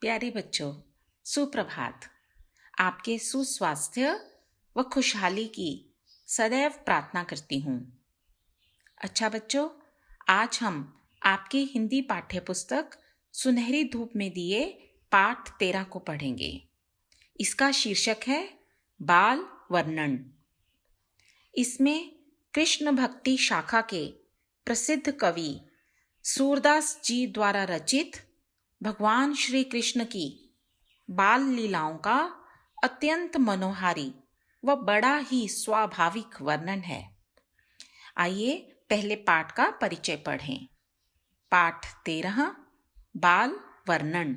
प्यारे बच्चों, सुप्रभात। आपके सुस्वास्थ्य व खुशहाली की सदैव प्रार्थना करती हूँ। अच्छा बच्चों, आज हम आपकी हिंदी पाठ्य पुस्तक सुनहरी धूप में दिए पाठ 13 को पढ़ेंगे। इसका शीर्षक है बाल वर्णन। इसमें कृष्ण भक्ति शाखा के प्रसिद्ध कवि सूरदास जी द्वारा रचित भगवान श्री कृष्ण की बाल लीलाओं का अत्यंत मनोहारी व बड़ा ही स्वाभाविक वर्णन है। आइए पहले पाठ का परिचय पढ़ें। पाठ 13 बाल वर्णन,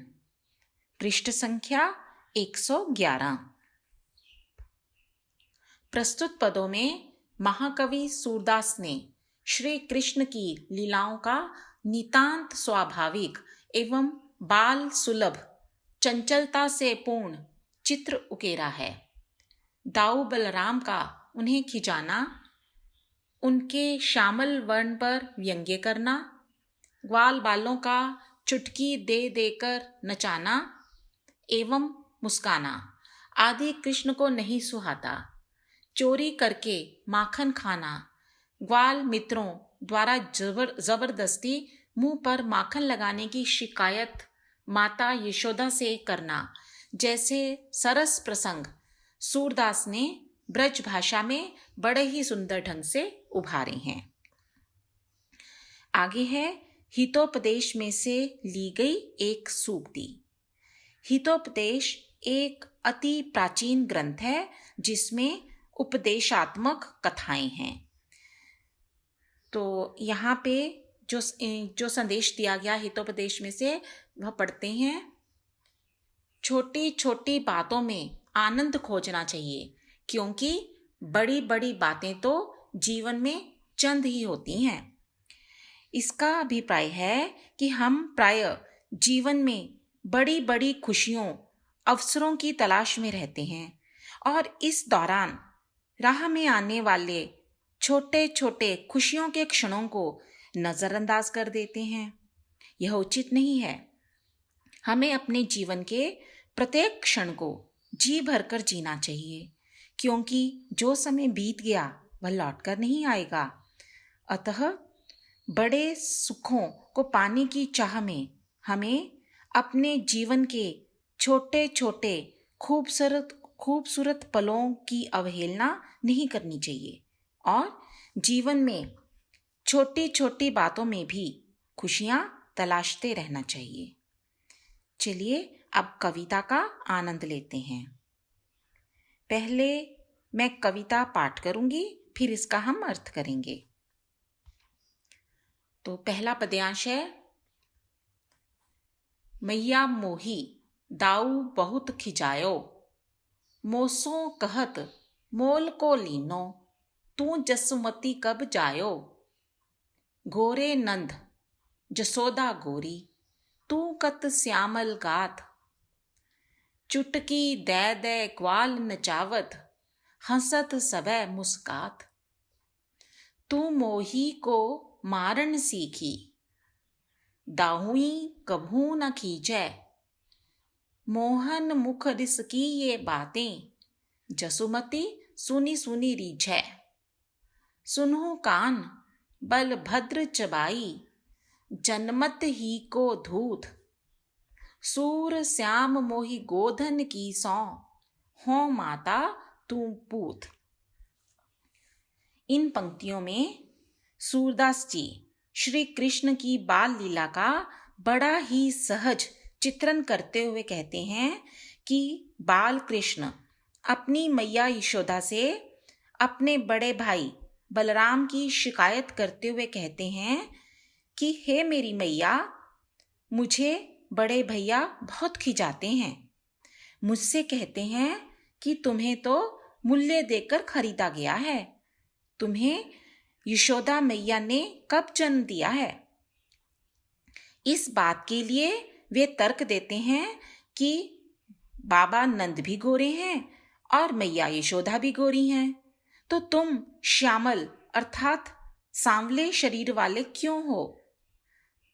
पृष्ठ संख्या 111। प्रस्तुत पदों में महाकवि सूरदास ने श्री कृष्ण की लीलाओं का नितांत स्वाभाविक एवं बाल सुलभ चंचलता से पूर्ण चित्र उकेरा है। दाऊ बलराम का उन्हें खिंचाना, उनके श्यामल वर्ण पर व्यंग्य करना, ग्वाल बालों का चुटकी दे देकर नचाना एवं मुस्काना आदि कृष्ण को नहीं सुहाता। चोरी करके माखन खाना, ग्वाल मित्रों द्वारा जबरदस्ती मुंह पर माखन लगाने की शिकायत माता यशोदा से करना जैसे सरस प्रसंग सूरदास ने ब्रज भाषा में बड़े ही सुंदर ढंग से उभारे हैं। आगे है हितोपदेश में से ली गई एक सूक्ति। हितोपदेश एक अति प्राचीन ग्रंथ है जिसमें उपदेशात्मक कथाएं हैं। तो यहाँ पे जो संदेश दिया गया हितोपदेश में से वह पढ़ते हैं। छोटी छोटी बातों में आनंद खोजना चाहिए, क्योंकि बड़ी बड़ी बातें तो जीवन में चंद ही होती हैं। इसका अभिप्राय है कि हम प्राय जीवन में बड़ी बड़ी खुशियों, अवसरों की तलाश में रहते हैं और इस दौरान राह में आने वाले छोटे छोटे खुशियों के क्षणों को नजरअंदाज कर देते हैं। यह उचित नहीं है। हमें अपने जीवन के प्रत्येक क्षण को जी भरकर जीना चाहिए, क्योंकि जो समय बीत गया वह लौटकर नहीं आएगा। अतः बड़े सुखों को पाने की चाह में हमें अपने जीवन के छोटे छोटे खूबसूरत पलों की अवहेलना नहीं करनी चाहिए और जीवन में छोटी छोटी बातों में भी खुशियां तलाशते रहना चाहिए। चलिए अब कविता का आनंद लेते हैं। पहले मैं कविता पाठ करूंगी, फिर इसका हम अर्थ करेंगे। तो पहला पद्यांश है। मैया मोही दाऊ बहुत खिजायो, मोसो कहत मोल को लीनो, तू जसुमती कब जायो। गोरे नंद जसोदा गोरी, तू कत श्यामल गात। चुटकी दे दे ग्वाल नचावत, हंसत सबे मुस्कात। तू मोही को मारन सीखी, दाहुई कभू न खींचे। मोहन मुख रिस की ये बातें, जसुमती सुनी सुनी रीझे। सुनहु कान बल भद्र चबाई, जनमत ही को धूत। सूर श्याम मोहि गोधन की सौ, हो माता तू पूत। इन पंक्तियों में सूरदास जी श्री कृष्ण की बाल लीला का बड़ा ही सहज चित्रण करते हुए कहते हैं कि बाल कृष्ण अपनी मैया यशोदा से अपने बड़े भाई बलराम की शिकायत करते हुए कहते हैं कि हे मेरी मैया, मुझे बड़े भैया बहुत खिजाते हैं। मुझसे कहते हैं कि तुम्हें तो मूल्य देकर खरीदा गया है। तुम्हें यशोदा मैया ने कब जन्म दिया है। इस बात के लिए वे तर्क देते हैं कि बाबा नंद भी गोरे हैं और मैया यशोदा भी गोरी हैं, तो तुम श्यामल अर्थात सांवले शरीर वाले क्यों हो।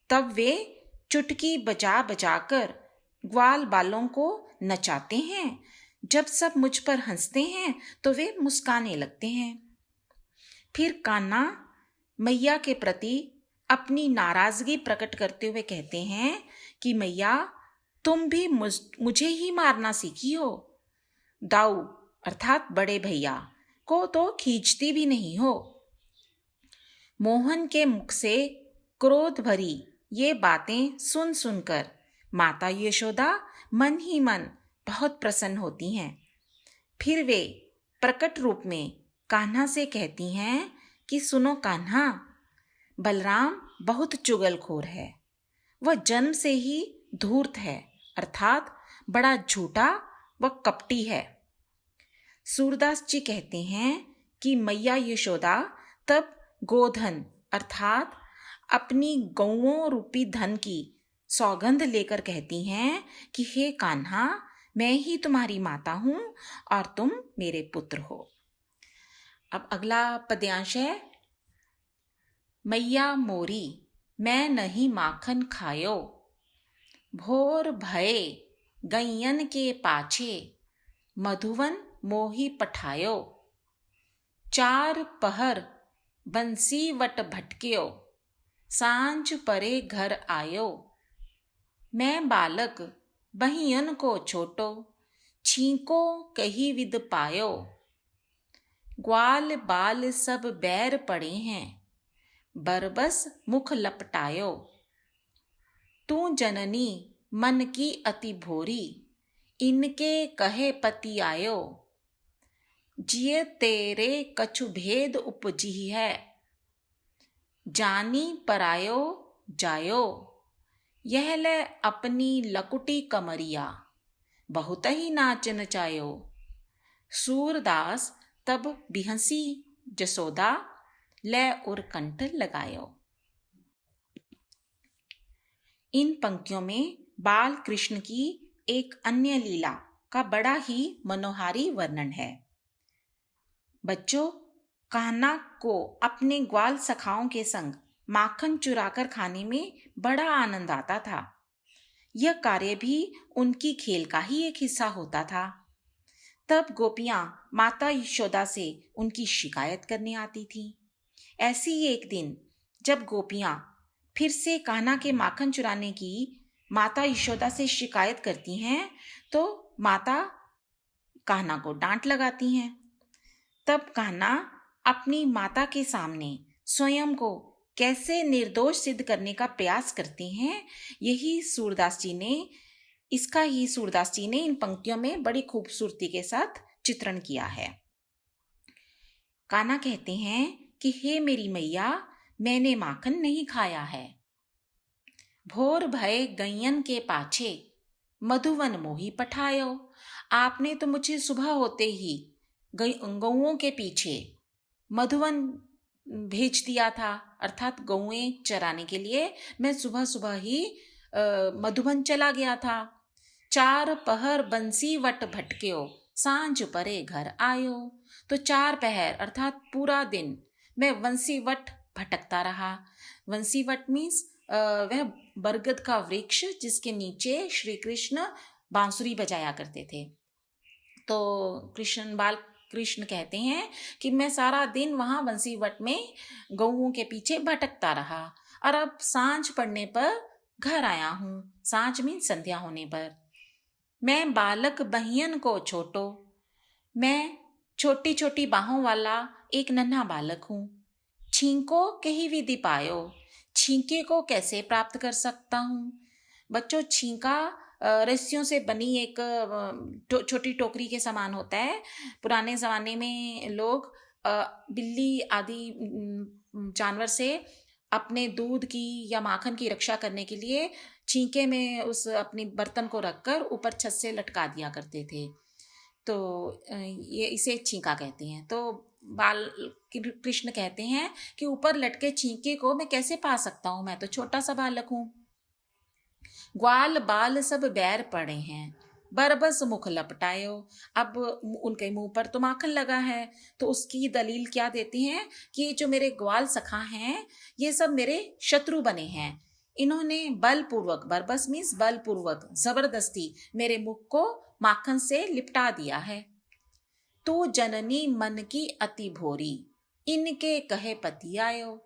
तब वे चुटकी बजा बजाकर ग्वाल बालों को नचाते हैं। जब सब मुझ पर हंसते हैं तो वे मुस्काने लगते हैं। फिर कान्हा मैया के प्रति अपनी नाराजगी प्रकट करते हुए कहते हैं कि मैया, तुम भी मुझे ही मारना सीखी हो। दाऊ अर्थात बड़े भैया को तो खींचती भी नहीं हो। मोहन के मुख से क्रोध भरी ये बातें सुन सुनकर माता यशोदा मन ही मन बहुत प्रसन्न होती हैं। फिर वे प्रकट रूप में कान्हा से कहती हैं कि सुनो कान्हा, बलराम बहुत चुगलखोर है। वह जन्म से ही धूर्त है, अर्थात बड़ा झूठा व कपटी है। सूरदास जी कहते हैं कि मैया यशोदा तब गोधन अर्थात अपनी गौओं रूपी धन की सौगंध लेकर कहती हैं कि हे कान्हा, मैं ही तुम्हारी माता हूं और तुम मेरे पुत्र हो। अब अगला पद्यांश है। मैया मोरी मैं नहीं माखन खायो, भोर भये गैयन के पाछे, मधुवन मोही पठायो। चार पहर बंसी वट भटक्यो, सांझ परे घर आयो। मैं बालक बहियन को छोटो, छींको कही विद पायो। ग्वाल बाल सब बैर पड़े हैं, बरबस मुख लपटायो। तू जननी मन की अति भोरी, इनके कहे पति आयो। जिये तेरे कछु भेद उपजी है, जानी परायो जायो। यह ले अपनी लकुटी कमरिया, बहुत ही नाच नचायो। सूरदास तब बिहंसी जसोदा, ले और कंठ लगायो। इन पंक्तियों में बाल कृष्ण की एक अन्य लीला का बड़ा ही मनोहारी वर्णन है। बच्चों, कान्हा को अपने ग्वाल सखाओं के संग माखन चुराकर खाने में बड़ा आनंद आता था। यह कार्य भी उनकी खेल का ही एक हिस्सा होता था। तब गोपियां माता यशोदा से उनकी शिकायत करने आती थीं। ऐसी ही एक दिन जब गोपियां फिर से कान्हा के माखन चुराने की माता यशोदा से शिकायत करती हैं तो माता कान्हा को डांट लगाती हैं। तब कान्हा अपनी माता के सामने स्वयं को कैसे निर्दोष सिद्ध करने का प्रयास करते हैं, सूरदास जी ने इन पंक्तियों में बड़ी खूबसूरती के साथ चित्रण किया है। कान्हा कहते हैं कि हे मेरी मैया, मैंने माखन नहीं खाया है। भोर भय गैयन के पाछे, मधुवन मोही पठायो। आपने तो मुझे सुबह होते ही गौओं के पीछे मधुवन भेज दिया था, अर्थात गौएं चराने के लिए मैं सुबह सुबह ही मधुबन चला गया था। चार पहर बंसी वट भटक्यो, सांझ परे घर आयो। तो 4 पहर अर्थात पूरा दिन मैं वंशी वट भटकता रहा। वंशी वट मीन्स वह बरगद का वृक्ष जिसके नीचे श्री कृष्ण बांसुरी बजाया करते थे। तो बाल कृष्ण कहते हैं कि मैं सारा दिन वहाँ वंशीवट में गौओं के पीछे भटकता रहा और अब सांझ पड़ने पर घर आया हूँ। सांझ मीन संध्या होने पर। मैं बालक बहियन को छोटो, मैं छोटी छोटी बाहों वाला एक नन्हा बालक हूँ। छींको कहीं विधि पायो, छींके को कैसे प्राप्त कर सकता हूँ। बच्चों, छींका रस्सियों से बनी एक छोटी टोकरी के समान होता है। पुराने ज़माने में लोग बिल्ली आदि जानवर से अपने दूध की या माखन की रक्षा करने के लिए छींके में उस अपनी बर्तन को रखकर ऊपर छत से लटका दिया करते थे। तो ये इसे छींका कहते हैं। तो बाल कृष्ण कहते हैं कि ऊपर लटके छींके को मैं कैसे पा सकता हूँ, मैं तो छोटा सा बालक हूँ। ग्वाल बाल सब बैर पड़े हैं, बरबस मुख लपटायो। अब उनके मुंह पर तो माखन लगा है, तो उसकी दलील क्या देती हैं कि जो मेरे ग्वाल सखा हैं ये सब मेरे शत्रु बने हैं। इन्होंने बलपूर्वक, बरबस मीन्स बलपूर्वक, जबरदस्ती मेरे मुख को माखन से लिपटा दिया है। तू जननी मन की अति भोरी, इनके कहे पति आयो।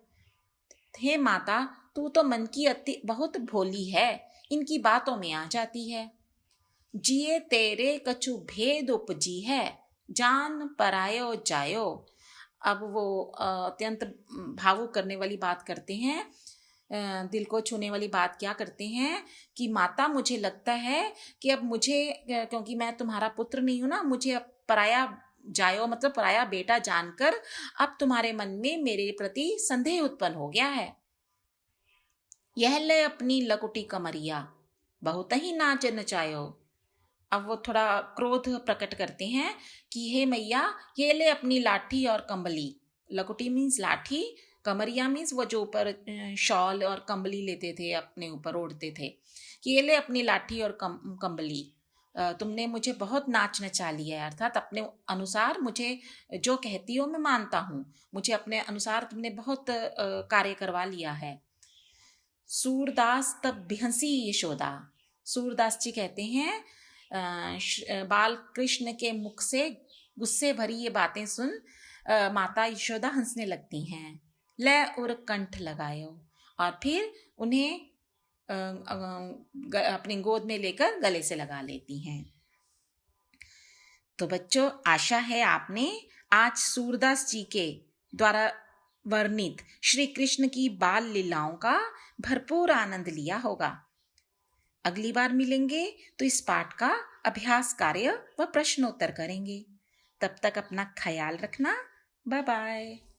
हे माता, तू तो मन की अति बहुत भोली है, इनकी बातों में आ जाती है। जिए तेरे कछु भेद उपजी है, जान परायो जायो। अब वो अत्यंत भावुक करने वाली बात करते हैं, दिल को छूने वाली बात क्या करते हैं कि माता, मुझे लगता है कि अब मुझे, क्योंकि मैं तुम्हारा पुत्र नहीं हूं ना, मुझे अब पराया जायो मतलब पराया बेटा जानकर अब तुम्हारे मन में मेरे प्रति संदेह उत्पन्न हो गया है। यह ले अपनी लकुटी कमरिया, बहुत ही नाच नचायो। अब वो थोड़ा क्रोध प्रकट करते हैं कि हे मैया, ये ले अपनी लाठी और कंबली। लकुटी मीन्स लाठी, कमरिया मीन्स वो जो ऊपर शॉल और कंबली लेते थे, अपने ऊपर ओढ़ते थे, कि ये ले अपनी लाठी और कंबली। तुमने मुझे बहुत नाच नचा लिया है, अर्थात अपने अनुसार मुझे जो कहती हो मैं मानता हूँ, मुझे अपने अनुसार तुमने बहुत कार्य करवा लिया है। सूरदास तब बिहंसी यशोदा। सूरदास जी कहते हैं बाल कृष्ण के मुख से गुस्से भरी ये बातें सुन माता यशोदा हंसने लगती हैं। लय और कंठ लगायो, और फिर उन्हें अपनी गोद में लेकर गले से लगा लेती हैं। तो बच्चों, आशा है आपने आज सूरदास जी के द्वारा वर्णित श्री कृष्ण की बाल लीलाओं का भरपूर आनंद लिया होगा। अगली बार मिलेंगे तो इस पाठ का अभ्यास कार्य व प्रश्नोत्तर करेंगे। तब तक अपना ख्याल रखना। Bye bye.